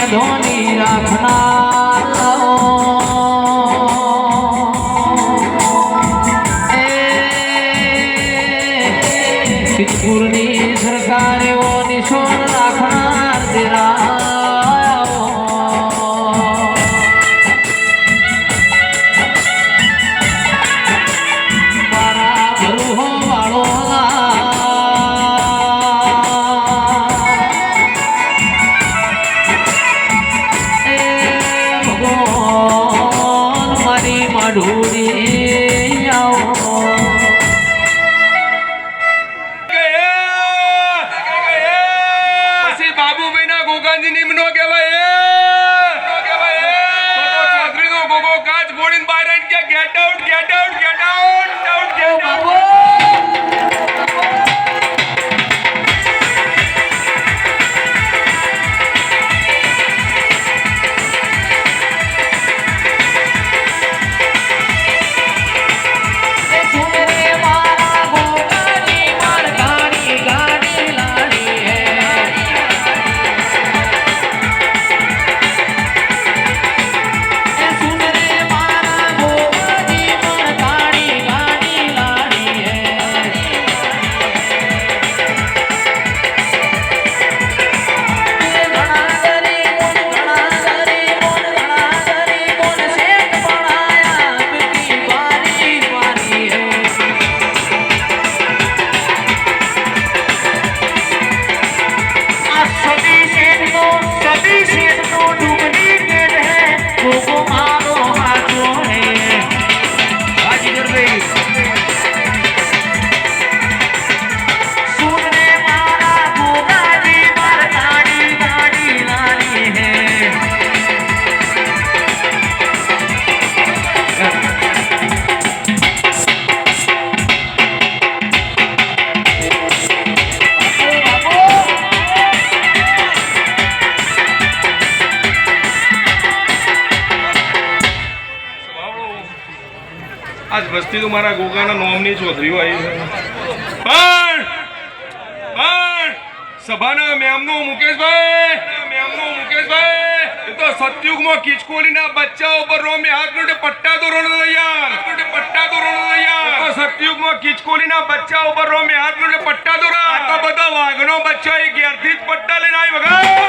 ધોની રાખનાર સિદ્ધપુરની સરકારે ઓ નિશોન રાખનાર તેરા आज वस्ती तो मारा गोगाना नोमनी चौधरीઓ આવી છે પણ સભાના મેમનો મુકેશભાઈ એ તો સતયુગમાં કિચકોલીના બચ્ચા ઉપર રોમે હાથ નોટે પટ્ટા તો રોણ તૈયાર તો સતયુગમાં કિચકોલીના બચ્ચા ઉપર રોમે હાથ નોટે પટ્ટા તો આ તો બધા વાઘનો બચ્ચો એ ઘેરથી જ પટ્ટા લઈને આવી વગર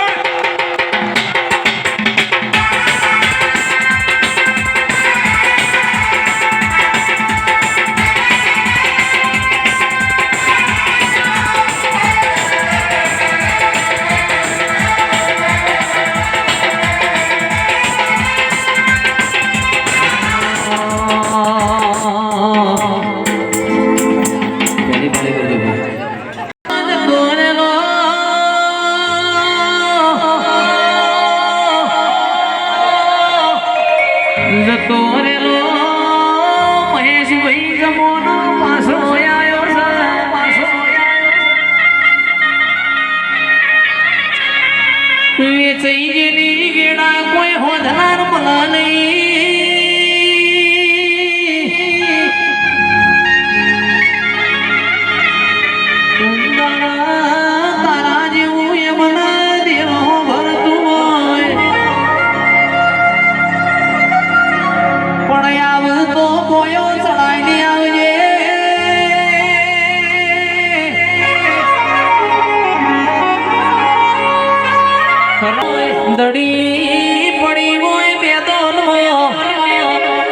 દડી પડી હોય બેદોન હોય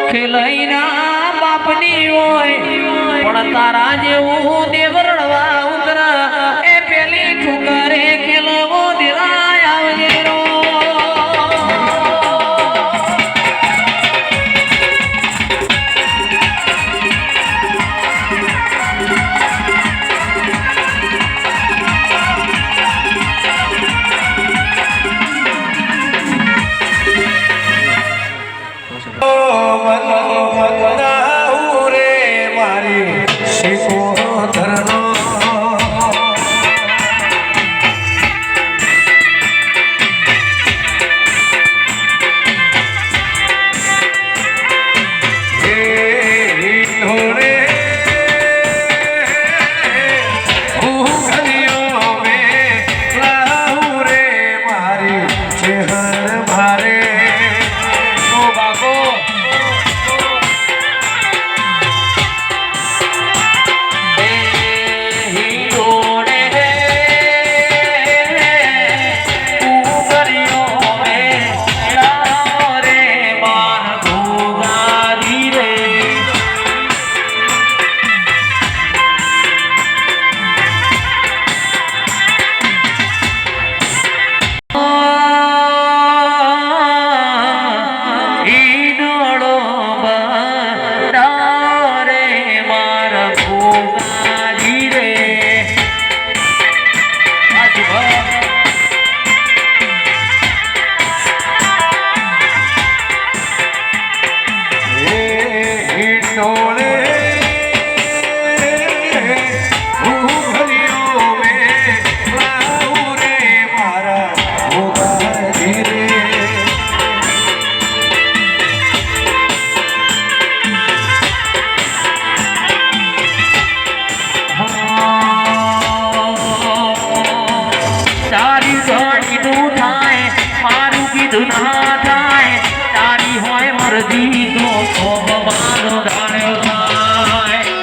ખેલઈના બાપની હોય પણ તારા જેવું દેવરડવા ઉતરા એ પેલી ઠુકરે ખેલવો દેરાય આવજે રો મારી શીખો ધરનો કીધું ના થાય તારી હોય મરજી તો ભગવાન ધાર્યો થાય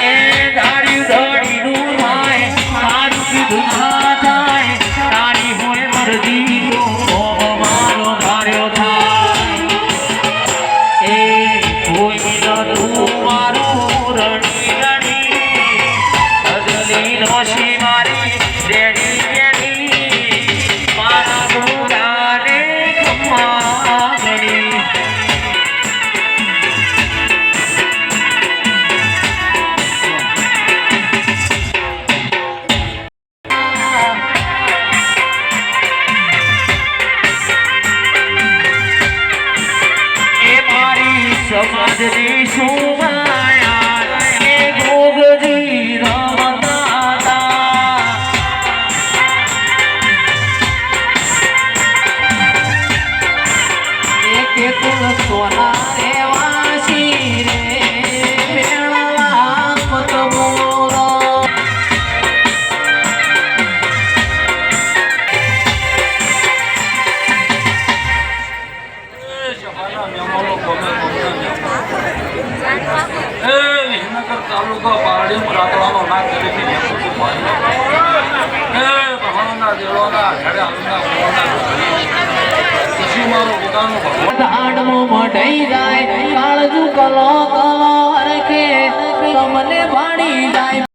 એ ધાર્યું ધડીનું થાય તારું કીધું ના થાય તારી હોય મરજી તો ભગવાન ધાર્યો થાય એ કોઈ તું મારું રણી રણી બદલી નોશી મારી દેડી દેડી મારા ગુગાને ખમ્મા ગણી એ મારી સમાજની સુમાયા એ ગોગજી રમતા હતા એકે કુલ સોના રેવાસી રે મેળવા પતમોરો વિસનગર તાલુકા પારડીમાં રાતવાનો નાક તરીકે નેતૃત્વ ભગવાનના દેવળોના ઘરે આલુના ખુશી મારો પોતાનો ભગવાન ધાડમાં મઢઈ જાય કાળજુ કલો કલો હરખે તમને ભાડી જાય